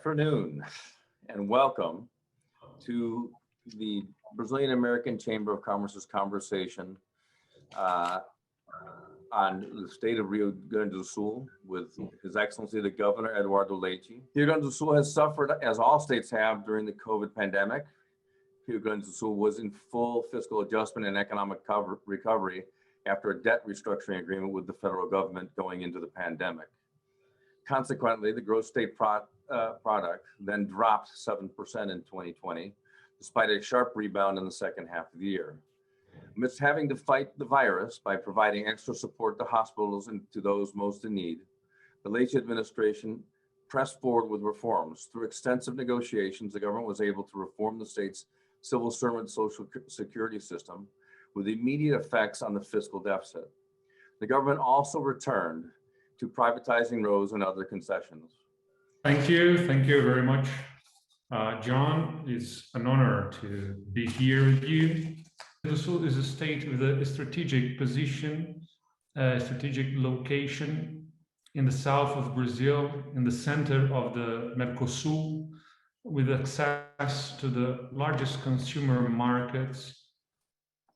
afternoon and welcome to the Brazilian American Chamber of Commerce's conversation on the state of Rio Grande do Sul with His Excellency the Governor Eduardo Leite. Rio Grande do Sul has suffered, as all states have, during the COVID pandemic. Rio Grande do Sul was in full fiscal adjustment and economic recovery after a debt restructuring agreement with the federal government going into the pandemic. Consequently, the gross state product then dropped 7% in 2020, despite a sharp rebound in the second half of the year. Amidst having to fight the virus by providing extra support to hospitals and to those most in need, the Leite administration pressed forward with reforms. Through extensive negotiations, the government was able to reform the state's civil servant social security system with immediate effects on the fiscal deficit. The government also returned to privatizing roads and other concessions. Thank you very much, John. It's an honor to be here with you. The Sul is a state with a strategic position, a strategic location in the south of Brazil, in the center of the Mercosul, with access to the largest consumer markets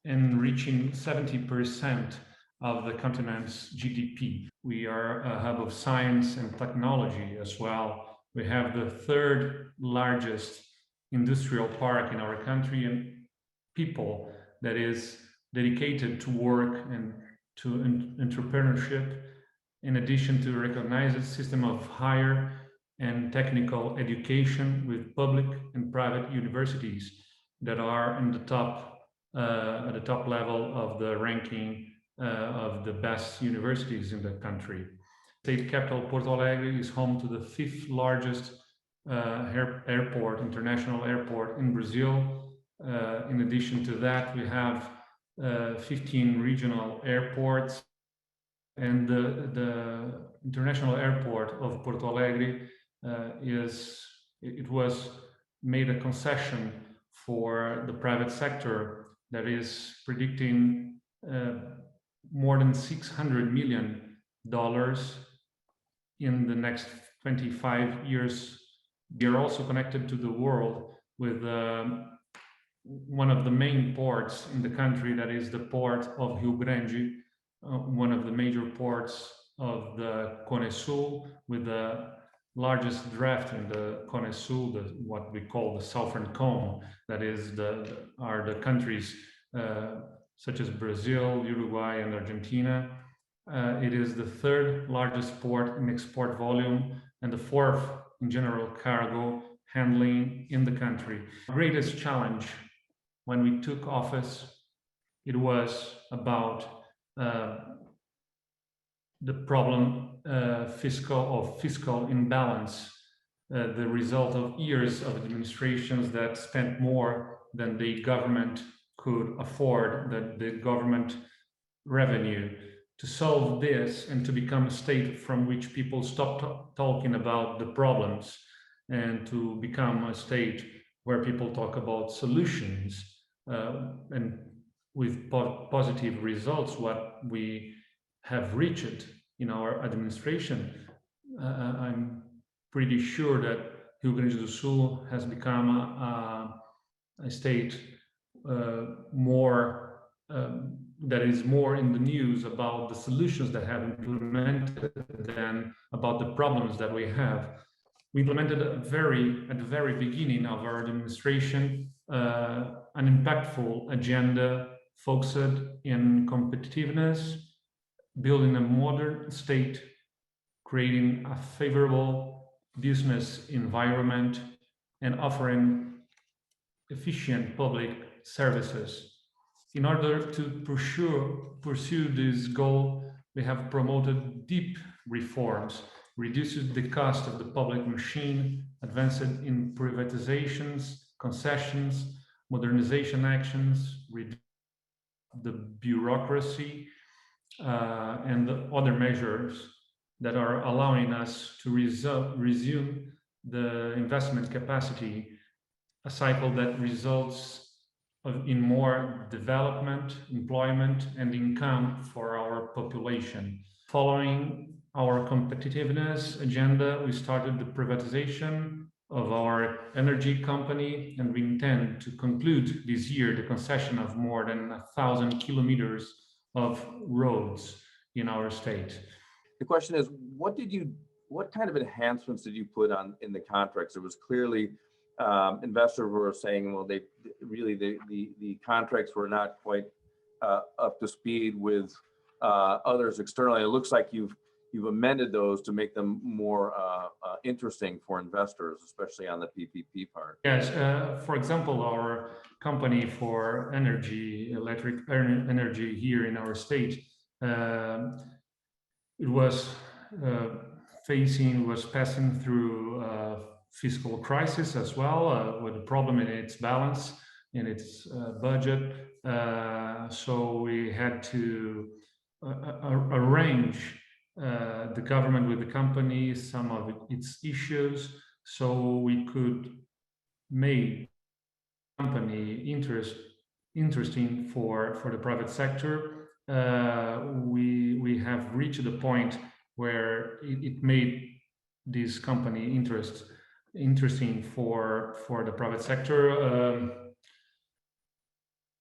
and reaching 70% of the continent's GDP. We are a hub of science and technology as well. We have the third largest industrial park in our country, and people that is dedicated to work and to entrepreneurship, in addition to a recognized system of higher and technical education with public and private universities that are in the top at the top level of the ranking of the best universities in the country. State capital Porto Alegre is home to the fifth largest airport, international airport in Brazil. In addition to that, we have 15 regional airports, and the international airport of Porto Alegre it was made a concession for the private sector that is predicting more than $600 million in the next 25 years. We are also connected to the world with one of the main ports in the country, that is the port of Rio Grande, one of the major ports of the Cone Sul, with the largest draft in the Cone Sul, what we call the Southern Cone, that is are the countries such as Brazil, Uruguay, and Argentina. It is the third largest port in export volume and the fourth in general cargo handling in the country. The greatest challenge when we took office, it was about the problem fiscal imbalance, the result of years of administrations that spent more than the government could afford, the government revenue. To solve this and to become a state from which people stop talking about the problems, and to become a state where people talk about solutions, and with positive results, what we have reached in our administration, I'm pretty sure that Rio Grande do Sul has become a state that is more in the news about the solutions that have implemented than about the problems that we have. We implemented at the very beginning of our administration an impactful agenda focused in competitiveness, building a modern state, creating a favorable business environment, and offering efficient public services. In order to pursue this goal, we have promoted deep reforms, reduced the cost of the public machine, advanced in privatizations, concessions, modernization actions, reduced the bureaucracy, and the other measures that are allowing us to resume the investment capacity, a cycle that results in more development, employment, and income for our population. Following our competitiveness agenda, we started the privatization of our energy company, and we intend to conclude this year the concession of more than 1,000 kilometers of roads in our state. The question is, what kind of enhancements did you put on in the contracts? It was clearly investors were saying, well, the contracts were not quite up to speed with others externally. It looks like you've amended those to make them more interesting for investors, especially on the PPP part. Yes, for example, our company for energy, electric energy here in our state, it was passing through fiscal crisis as well, with a problem in its balance, in its budget. So we had to arrange the government with the company, some of its issues, so we could make company interesting for the private sector. We have reached the point where it made this company interesting for the private sector.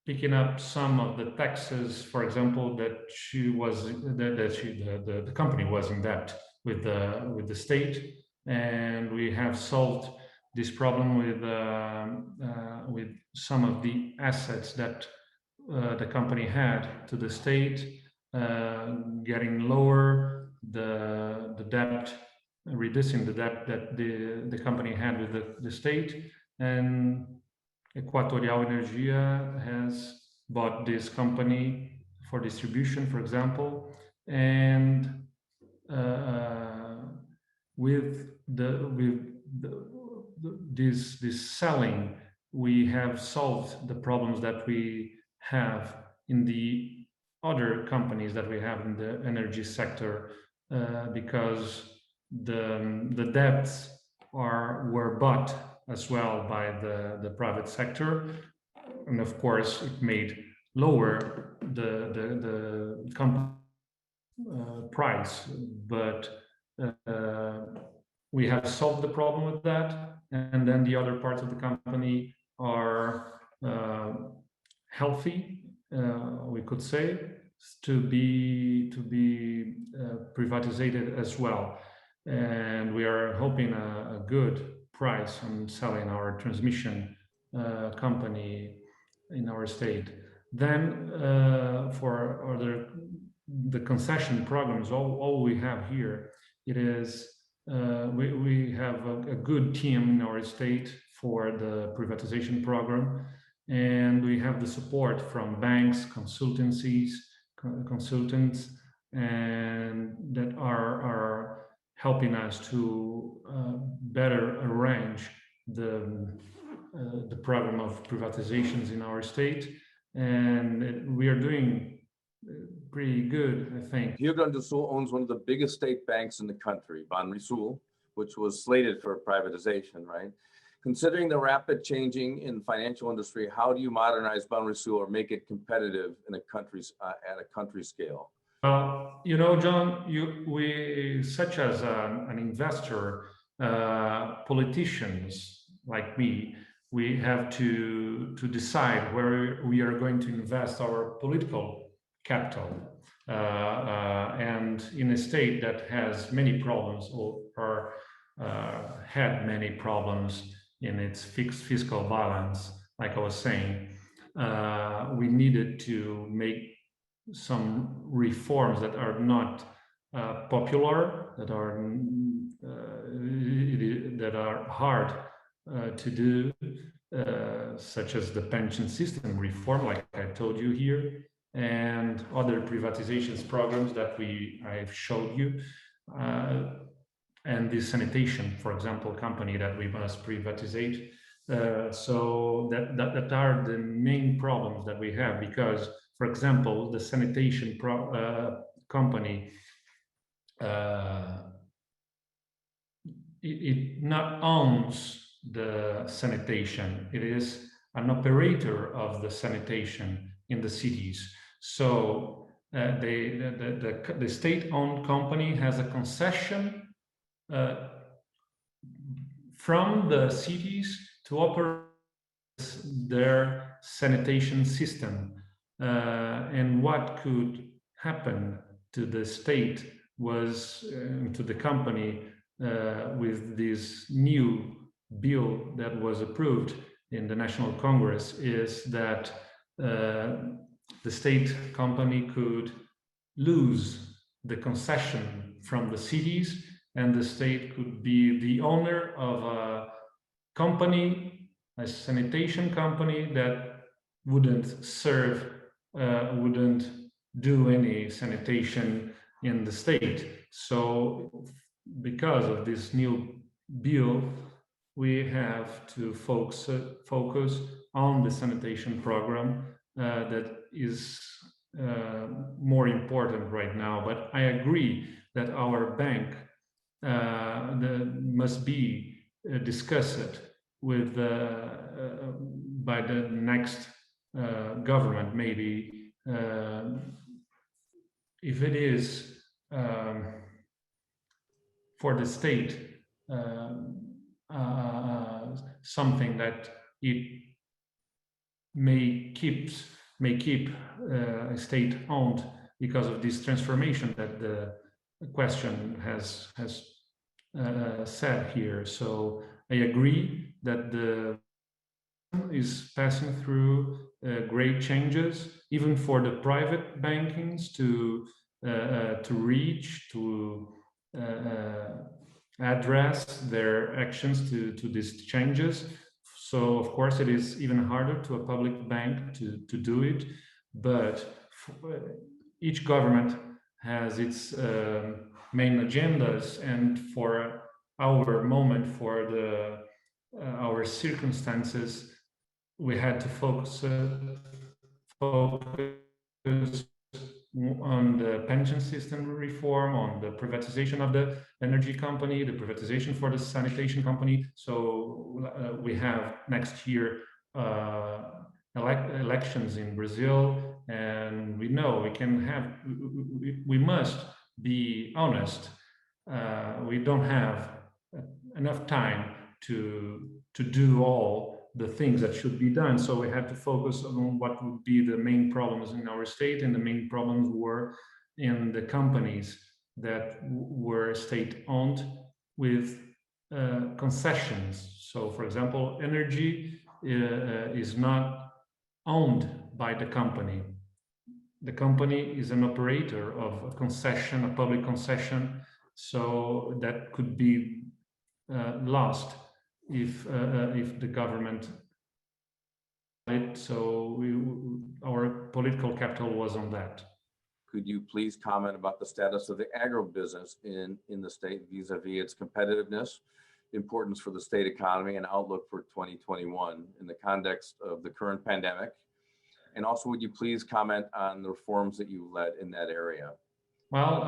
Picking up some of the taxes, for example, that the company was in debt with the state, and we have solved this problem with some of the assets that the company had to the state, getting lower the debt, reducing the debt that the company had with the state. And Equatorial Energia has bought this company for distribution, for example, and with this selling, we have solved the problems that we have in the other companies that we have in the energy sector, because the debts were bought as well by the private sector, and of course it made lower the company price, but we have solved the problem with that, and then the other parts of the company are healthy, we could say, to be privatized as well, and we are hoping a good price on selling our transmission company in our state. Then for the concession programs, all we have here, it is we have a good team in our state for the privatization program, and we have the support from banks, consultants, and that are helping us to better arrange the problem of privatizations in our state, and we are doing pretty good, I think. Rio Grande do Sul owns one of the biggest state banks in the country, Banrisul, which was slated for privatization, right? Considering the rapid changing in financial industry, how do you modernize Banrisul or make it competitive in a country's at a country scale? You know, John, we, such as an investor, politicians like me, we have to decide where we are going to invest our political capital. And in a state that has many problems or had many problems in its fiscal balance, like I was saying, we needed to make some reforms that are not popular, that are hard to do, such as the pension system reform, like I told you here, and other privatizations programs that I've showed you, and the sanitation, for example, company that we must privatize. So that are the main problems that we have, because, for example, the sanitation company, it not owns the sanitation. It is an operator of the sanitation in the cities. So the state-owned company has a concession from the cities to operate their sanitation system, and what could happen to the state was to the company with this new bill that was approved in the National Congress is that the state company could lose the concession from the cities, and the state could be the owner of a company, a sanitation company that wouldn't serve, wouldn't do any sanitation in the state. So because of this new bill, we have to focus on the sanitation program that is more important right now. But I agree that our bank must be discussed with by the next government, maybe if it is for the state something that it may keep state owned because of this transformation that the question has said here. So I agree that the is passing through great changes, even for the private bankings to reach, to address their actions to these changes. So of course it is even harder to a public bank to do it, but each government has its main agendas, and for our moment, for our circumstances, we had to focus on the pension system reform, on the privatization of the energy company, the privatization for the sanitation company. So we have next year elections in Brazil, and we know we can have, we must be honest. We don't have enough time to do all the things that should be done. So we had to focus on what would be the main problems in our state, and the main problems were in the companies that were state-owned with concessions. So, for example, energy is not owned by the company. The company is an operator of a concession, a public concession, so that could be lost if the government it. So our political capital was on that. Could you please comment about the status of the agribusiness in the state vis-a-vis its competitiveness, importance for the state economy, and outlook for 2021 in the context of the current pandemic? And also, would you please comment on the reforms that you led in that area? Well,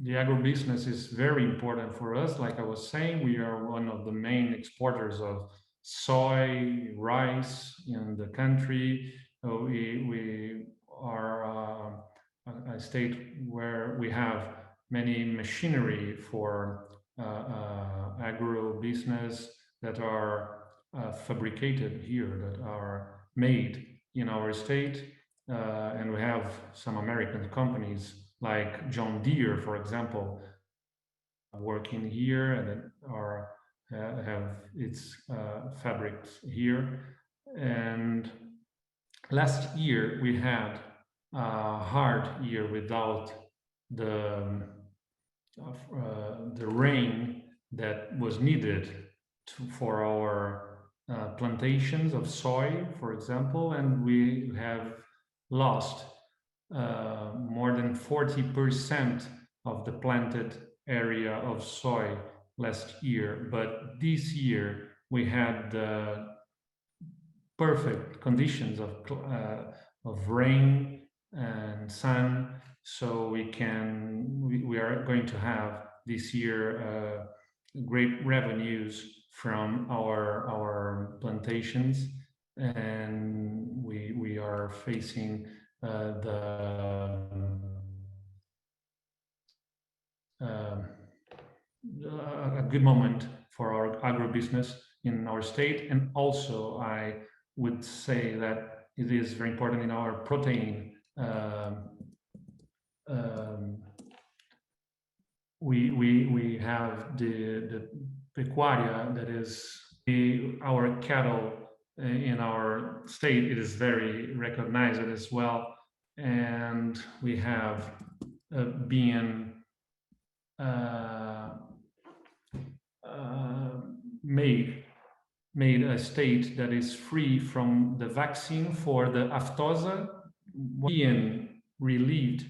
the agribusiness is very important for us. Like I was saying, we are one of the main exporters of soy, rice in the country. We are a state where we have many machinery for agribusiness that are fabricated here, that are made in our state. And we have some American companies like John Deere, for example, working here and are have its fabrics here. And last year we had a hard year without the rain that was needed for our plantations of soy, for example, and we have lost more than 40% of the planted area of soy last year. But this year we had the perfect conditions of rain and sun, so we are going to have this year great revenues from our plantations, and we are facing a good moment for our agribusiness in our state. And also, I would say that it is very important in our protein. We have the pecuaria, that is our cattle in our state. It is very recognized as well, and we have been made a state that is free from the vaccine for the aftosa, being relieved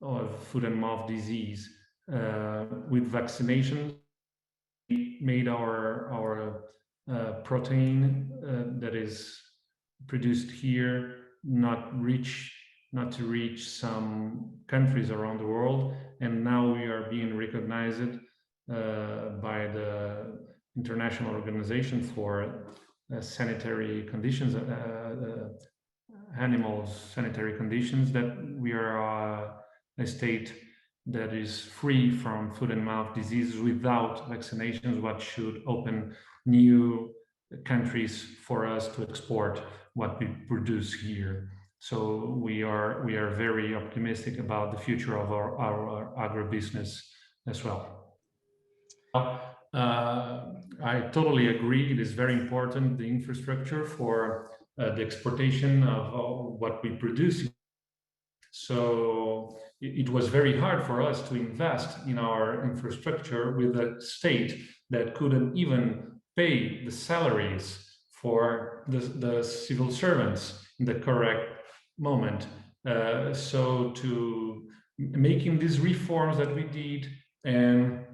of foot and mouth disease with vaccination. Made our protein that is produced here not to reach some countries around the world, and now we are being recognized by the International Organization for Sanitary Conditions, animals sanitary conditions, that we are a state that is free from foot and mouth diseases without vaccinations, what should open new countries for us to export what we produce here. So we are very optimistic about the future of our agribusiness as well. I totally agree. It is very important, the infrastructure for the exportation of what we produce. So it was very hard for us to invest in our infrastructure with a state that couldn't even pay the salaries for the civil servants in the correct moment. So to making these reforms that we did, and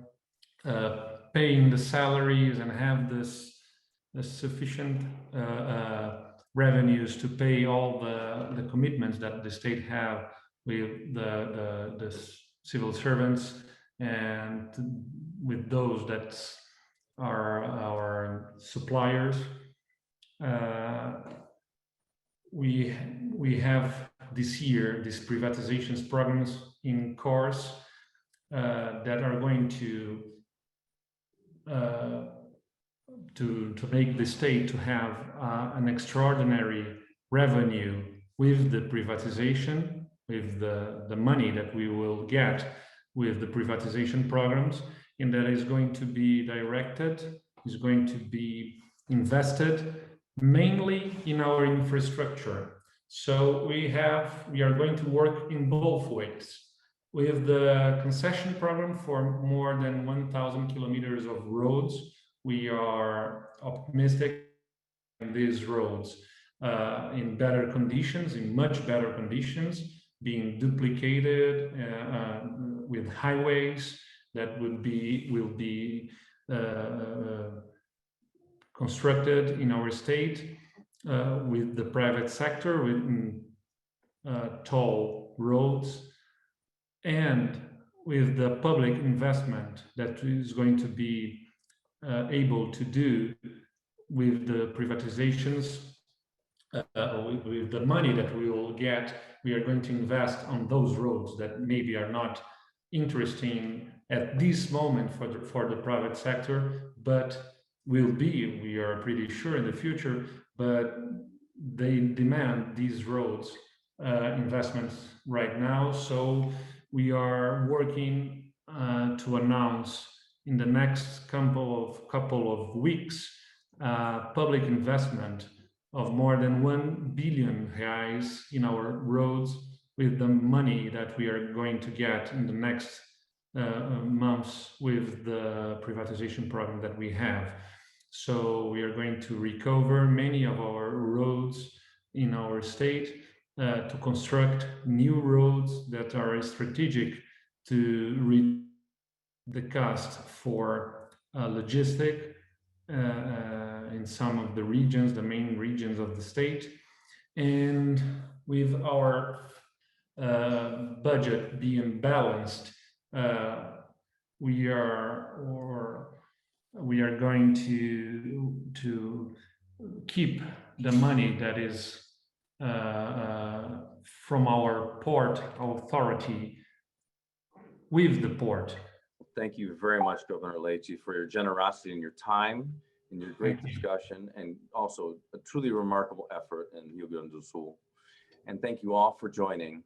paying the salaries and have the sufficient revenues to pay all the commitments that the state have with the civil servants, and with those that are our suppliers. We have this year these privatizations programs in course that are going to make the state to have an extraordinary revenue with the privatization, with the money that we will get with the privatization programs, and that is going to be directed, is going to be invested mainly in our infrastructure. So we are going to work in both ways. With the concession program for more than 1,000 kilometers of roads, we are optimistic in these roads in better conditions, in much better conditions, being duplicated with highways that will be constructed in our state with the private sector, with toll roads, and with the public investment that is going to be able to do with the privatizations, with the money that we will get. We are going to invest on those roads that maybe are not interesting at this moment for the private sector, but will be, we are pretty sure, in the future, but they demand these roads investments right now. So we are working to announce in the next couple of weeks public investment of more than 1 billion reais in our roads, with the money that we are going to get in the next months with the privatization program that we have. So we are going to recover many of our roads in our state to construct new roads that are strategic to reduce the cost for logistic in some of the regions, the main regions of the state. And with our budget being balanced, we are going to keep the money that is from our port authority with the port. Thank you very much, Governor Leite, for your generosity and your time and your great Thank you. discussion, and also a truly remarkable effort in Rio Grande do Sul. And thank you all for joining.